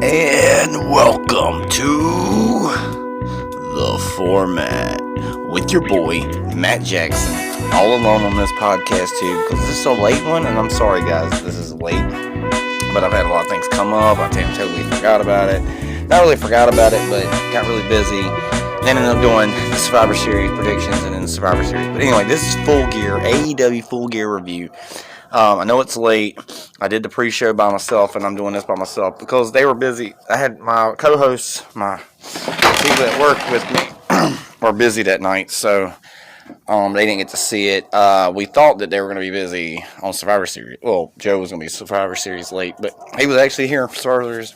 And welcome to the Formatt with your boy, Matt Jackson. All alone on this podcast too, because this is a late one, and I'm sorry guys, this is late. But I've had a lot of things come up. I totally forgot about it. Not really forgot about it, but got really busy. Then ended up doing the Survivor Series predictions and then the Survivor Series. But anyway, this is Full Gear, AEW Full Gear review. I know it's late. I did the pre-show by myself, and I'm doing this by myself because they were busy. I had my co-hosts, my people that worked with me, were busy that night, so they didn't get to see it. We thought that they were going to be busy on Survivor Series. Well, Joe was going to be Survivor Series late, but he was actually here for Survivor Series.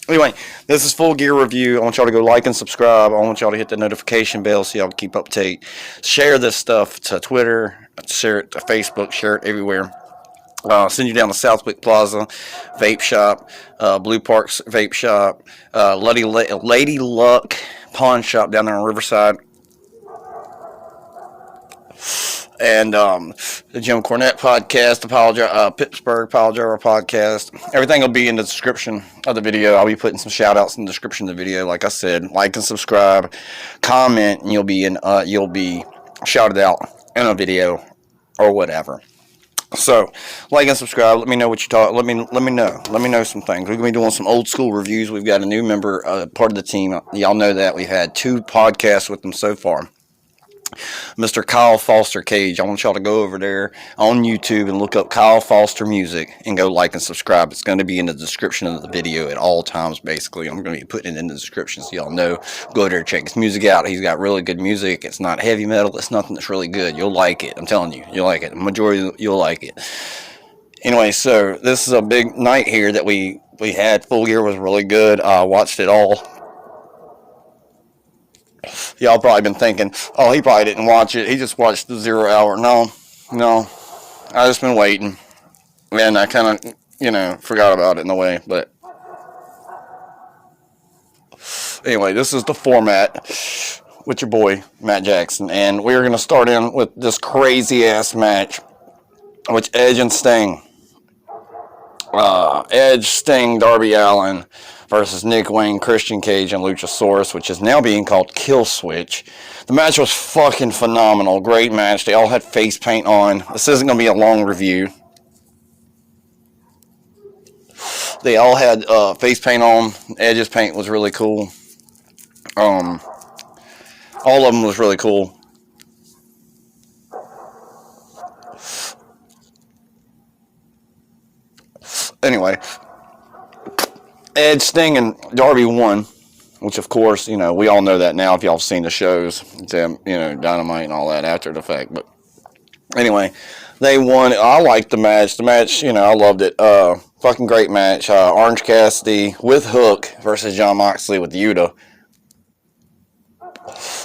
Anyway, this is Full Gear Review. I want y'all to go like and subscribe. I want y'all to hit the notification bell so y'all can keep up to date. Share this stuff to Twitter, share it to Facebook, share it everywhere. Send you down to Southwick Plaza Vape Shop, Blue Parks Vape Shop, Lady Luck Pawn Shop down there on Riverside, and the Jim Cornette podcast, the Pittsburgh Pile Driver podcast. Everything will be in the description of the video. I'll be putting some shout outs in the description of the video. Like I said, like and subscribe, comment, and you'll be shouted out in a video or whatever. So, like and subscribe. Let me know what you thought. Let me know some things. We're going to be doing some old school reviews. We've got a new member, part of the team. Y'all know that. We've had 2 podcasts with them so far. Mr. Kyle Foster Cage. I want y'all to go over there on YouTube and look up Kyle Foster Music and go like and subscribe. It's going to be in the description of the video at all times, basically. I'm going to be putting it in the description so y'all know. Go there, check his music out. He's got really good music. It's not heavy metal. It's nothing that's really good. You'll like it. I'm telling you. You'll like it. The majority, you'll like it. Anyway, so this is a big night here that we had. Full Gear was really good. I watched it all. Y'all probably been thinking, oh, he probably didn't watch it. He just watched the 0 hour. No. I just been waiting. And I kind of, forgot about it in a way. But anyway, this is the Formatt with your boy, Matt Jackson. And we're going to start in with this crazy-ass match, which Edge and Sting. Edge, Sting, Darby Allin versus Nick Wayne, Christian Cage, and Luchasaurus, which is now being called Kill Switch. The match was fucking phenomenal. Great match. They all had face paint on. This isn't going to be a long review. They all had face paint on. Edge's paint was really cool. All of them was really cool. Anyway, Edge, Sting, and Darby won, which of course, we all know that now if y'all have seen the shows, Dynamite and all that after the fact. But anyway, they won. I liked the match. The match, I loved it. Fucking great match. Orange Cassidy with Hook versus Jon Moxley with Yuta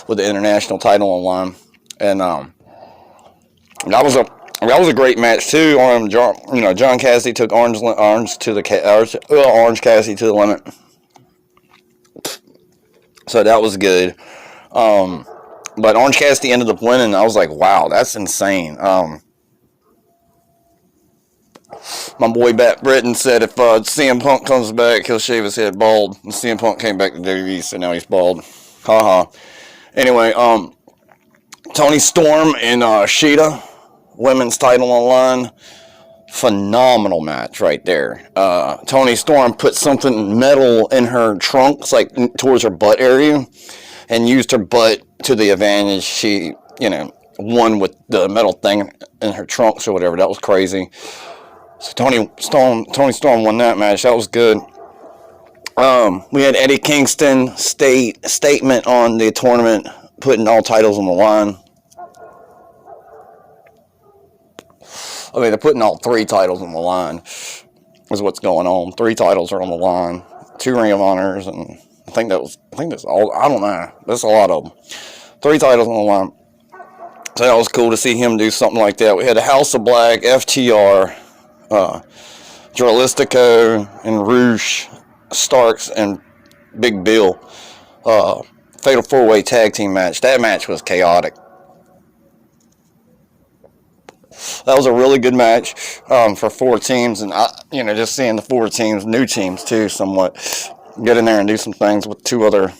with the international title on line, and that was a great match too. Jon Cassidy took Orange Cassidy to the limit, so that was good. But Orange Cassidy ended up winning. I was like, wow, that's insane. My boy Bat Britton said if CM Punk comes back, he'll shave his head bald. And CM Punk came back to WWE, so now he's bald. Haha. Anyway, Toni Storm and Shida. Women's title on line. Phenomenal match right there. Toni Storm put something metal in her trunks, like towards her butt area, and used her butt to the advantage. She, won with the metal thing in her trunks or whatever. That was crazy. So Toni Storm won that match. That was good. We had Eddie Kingston statement on the tournament, putting all titles on the line. I mean, they're putting all 3 titles on the line, is what's going on. 3 titles are on the line, 2 Ring of Honors, and I think that's all. I don't know. That's a lot of them. 3 titles on the line. So that was cool to see him do something like that. We had a House of Black, FTR, Dralistico, and Roosh, Starks, and Big Bill. Fatal 4-Way Tag Team match. That match was chaotic. That was a really good match for 4 teams, and just seeing the 4 teams, new teams too, somewhat. get in there and do some things with two other,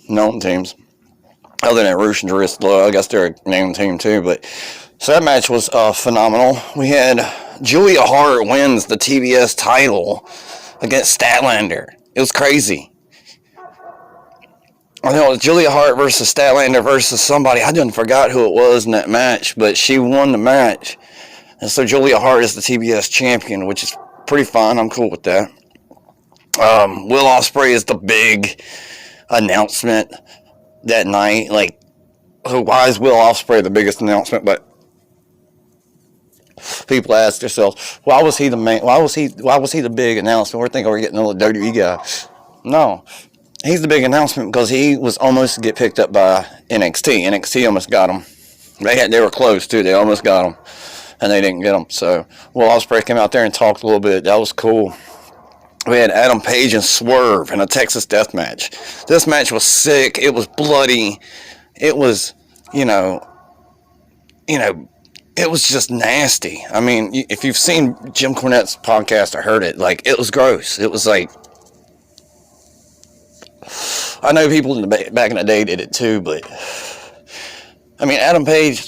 known teams. Other than Roosh and Jerusalem, I guess they're a known team too. But so that match was phenomenal. We had Julia Hart wins the TBS title against Statlander. It was crazy. I know it was Julia Hart versus Statlander versus somebody. I didn't forgot who it was in that match, but she won the match. And so Julia Hart is the TBS champion, which is pretty fun. I'm cool with that. Will Ospreay is the big announcement that night. Like, why is Will Ospreay the biggest announcement? But people ask themselves, why was he the main? Why was he the big announcement? We're thinking we're getting a little WWE guy. No, he's the big announcement because he was almost to get picked up by NXT. NXT almost got him. They were close too. They almost got him, and they didn't get him. So Will Ospreay came out there and talked a little bit. That was cool. We had Adam Page and Swerve in a Texas death match. This match was sick. It was bloody. It was, it was just nasty. I mean, if you've seen Jim Cornette's podcast or heard it, like, it was gross. It was like, I know people back in the day did it too, but, I mean, Adam Page,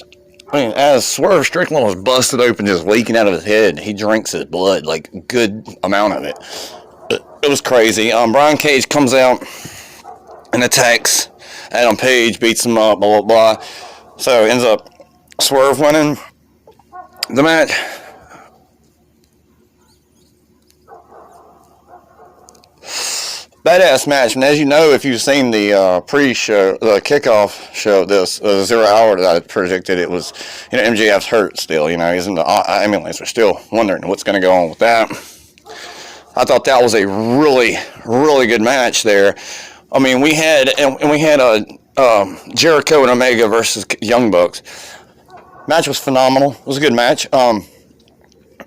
as Swerve Strickland was busted open, just leaking out of his head, he drinks his blood, like, a good amount of it. It was crazy. Brian Cage comes out and attacks Adam Page, beats him up, blah, blah, blah. So, ends up Swerve winning the match. Badass match. And as you know, if you've seen the pre-show, the kickoff show, this 0 hour that I predicted, it was, MJF's hurt still. He's in the ambulance. We're still wondering what's going to go on with that. I thought that was a really, really good match there. I mean, we had Jericho and Omega versus Young Bucks. Match was phenomenal. It was a good match. They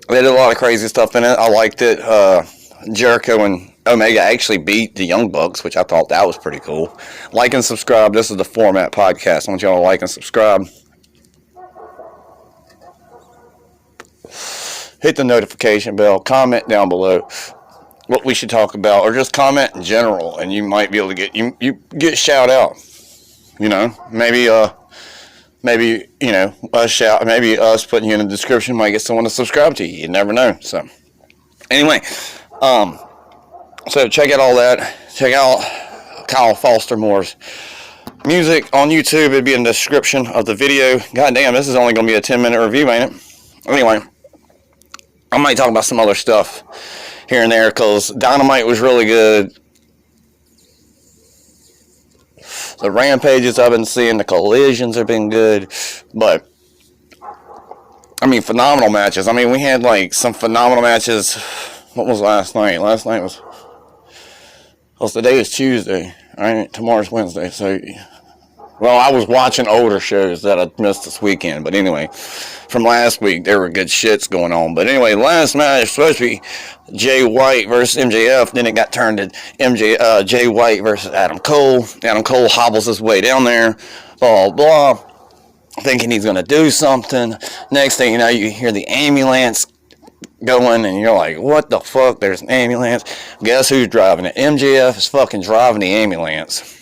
did a lot of crazy stuff in it. I liked it. Jericho and Omega actually beat the Young Bucks, which I thought that was pretty cool. Like and subscribe. This is the Formatt Podcast. I want y'all to like and subscribe. Hit the notification bell. Comment down below what we should talk about, or just comment in general, and you might be able to get you get shout out. Maybe us shout, maybe us putting you in the description might get someone to subscribe to you. You never know. So anyway, so check out all that. Check out Kyle Foster Moore's music on YouTube. It'd be in the description of the video. God damn, this is only gonna be a 10-minute review, ain't it? Anyway, I might talk about some other stuff here and there, because Dynamite was really good. The Rampages I've been seeing, the Collisions have been good, but, I mean, phenomenal matches. I mean, we had, like, some phenomenal matches. What was last night? Last night was, today is Tuesday, right? Tomorrow's Wednesday, so, well, I was watching older shows that I missed this weekend, but anyway, from last week, there were good shits going on. But anyway, last match was supposed to be Jay White versus MJF. Then it got turned to Jay White versus Adam Cole. Adam Cole hobbles his way down there, blah, blah, thinking he's going to do something. Next thing you know, you hear the ambulance going, and you're like, what the fuck? There's an ambulance. Guess who's driving it? MJF is fucking driving the ambulance.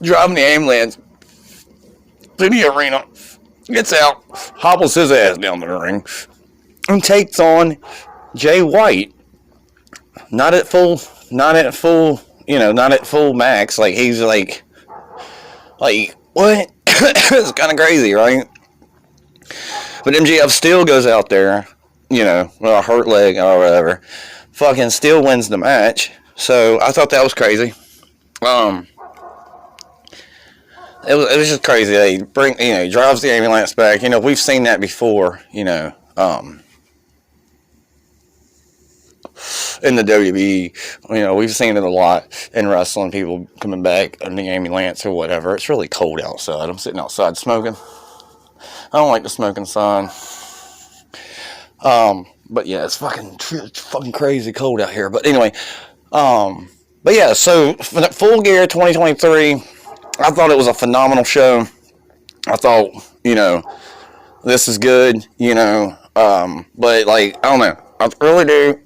Driving the ambulance to the arena, gets out, hobbles his ass down the ring, and takes on Jay White. Not at full max. Like, he's like, what? It's kind of crazy, right? But MJF still goes out there, with a hurt leg or whatever, fucking still wins the match. So I thought that was crazy. It was just crazy. He drives the ambulance back. We've seen that before, in the WWE. We've seen it a lot in wrestling, people coming back in the ambulance or whatever. It's really cold outside. I'm sitting outside smoking. I don't like the smoking sign. But yeah, it's fucking crazy cold out here. But anyway, but yeah, so Full Gear 2023, I thought it was a phenomenal show. I thought, this is good. But like, I don't know. I really do.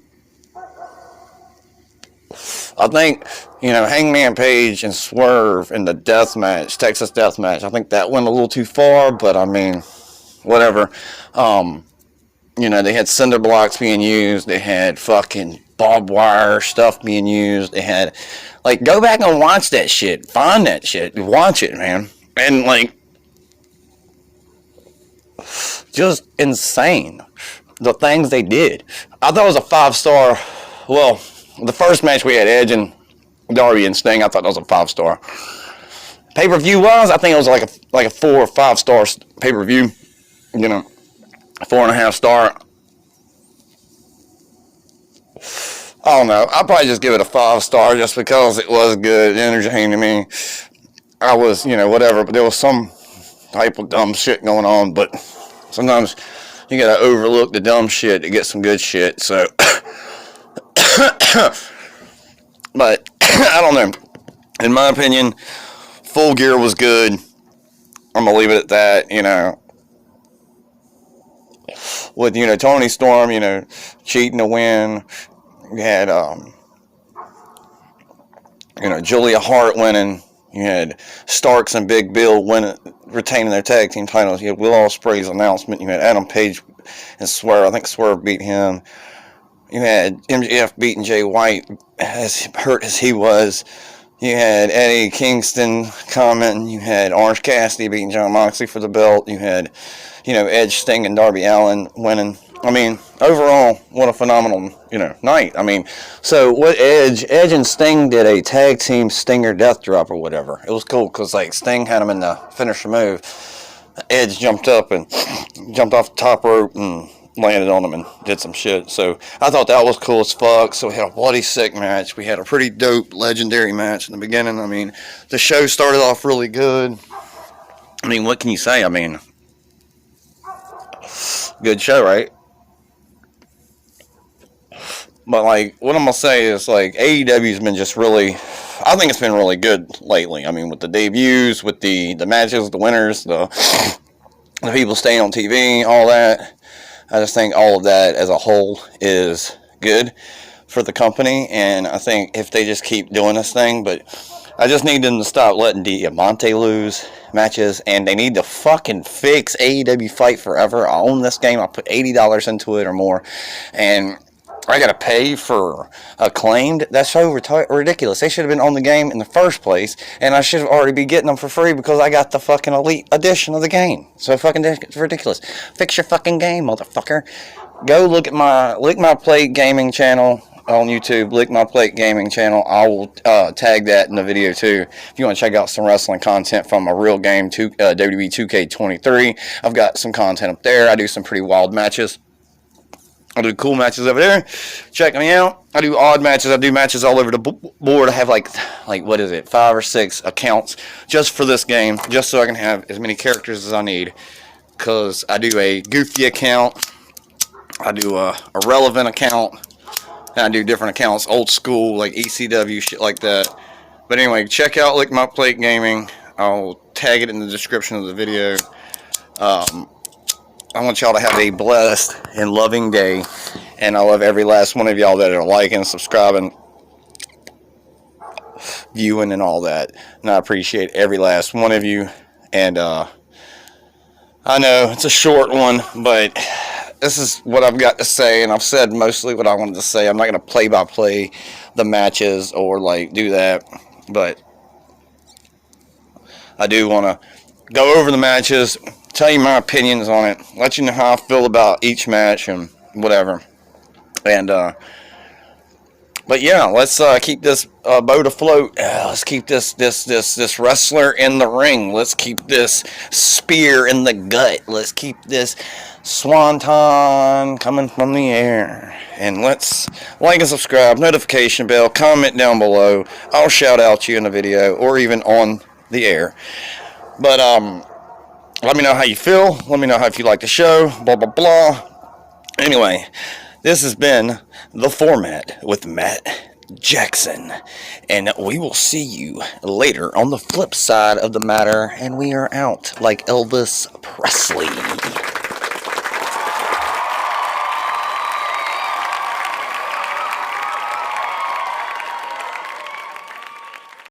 I think, Hangman Page and Swerve in the death match, Texas death match, I think that went a little too far, but I mean, whatever. They had cinder blocks being used, they had fucking barbed wire stuff being used, they had, like, go back and watch that shit, find that shit, watch it, man. And, like, just insane, the things they did. I thought it was a 5-star, well, the first match we had, Edge and Darby and Sting, I thought that was a 5-star. Pay-per-view wise, I think it was like a 4 or 5 star pay-per-view. 4.5 star. I don't know. I'll probably just give it a 5-star just because it was good, entertaining me. I was, whatever, but there was some type of dumb shit going on, but sometimes you gotta overlook the dumb shit to get some good shit, so. But I don't know. In my opinion, Full Gear was good. I'm gonna leave it at that. With Tony Storm, cheating to win. You had Julia Hart winning. You had Starks and Big Bill retaining their tag team titles. You had Will Ospreay's announcement. You had Adam Page and Swerve. I think Swerve beat him. You had MJF beating Jay White, as hurt as he was. You had Eddie Kingston commenting. You had Orange Cassidy beating John Moxley for the belt. You had, Edge, Sting, and Darby Allin winning. I mean, overall, what a phenomenal, night. I mean, so what Edge and Sting did a tag team Stinger death drop or whatever. It was cool because, like, Sting had him in the finisher move. Edge jumped up and jumped off the top rope and landed on him and did some shit. So I thought that was cool as fuck. So we had a bloody sick match. We had a pretty dope legendary match in the beginning. I mean, the show started off really good. I mean, what can you say? I mean, good show, right? But like, what I'm gonna say is, like, AEW's been just really, I think it's been really good lately. I mean, with the debuts, with the matches, the winners, the people staying on TV, all that. I just think all of that as a whole is good for the company, and I think if they just keep doing this thing, but I just need them to stop letting Diamante lose matches, and they need to fucking fix AEW Fight Forever. I own this game. I put $80 into it or more, and I gotta pay for Acclaimed. That's so ridiculous. They should have been on the game in the first place, and I should have already be getting them for free because I got the fucking Elite Edition of the game. So fucking it's ridiculous. Fix your fucking game, motherfucker. Go look at my Lick My Plate Gaming channel on YouTube. Lick My Plate Gaming channel. I will tag that in the video too. If you want to check out some wrestling content from a real game, WWE 2K23. I've got some content up there. I do some pretty wild matches. I do cool matches over there. Check me out. I do odd matches. I do matches all over the board. I have like what is it, 5 or 6 accounts just for this game, just so I can have as many characters as I need. Because I do a goofy account, I do a relevant account, and I do different accounts, old school, like ECW, shit like that. But anyway, check out Lick My Plate Gaming. I'll tag it in the description of the video. I want y'all to have a blessed and loving day, and I love every last one of y'all that are liking, subscribing, viewing, and all that, and I appreciate every last one of you. And I know it's a short one, but this is what I've got to say, and I've said mostly what I wanted to say. I'm not going to play-by-play the matches or like do that, but I do want to go over the matches, tell you my opinions on it, let you know how I feel about each match and whatever. And but yeah, let's keep this boat afloat. Let's keep this wrestler in the ring. Let's keep this spear in the gut. Let's keep this swanton coming from the air. And let's like and subscribe, notification bell, comment down below. I'll shout out you in the video or even on the air. But let me know how you feel. Let me know if you like the show. Blah, blah, blah. Anyway, this has been The Format with Matt Jackson. And we will see you later on the flip side of the matter. And we are out like Elvis Presley.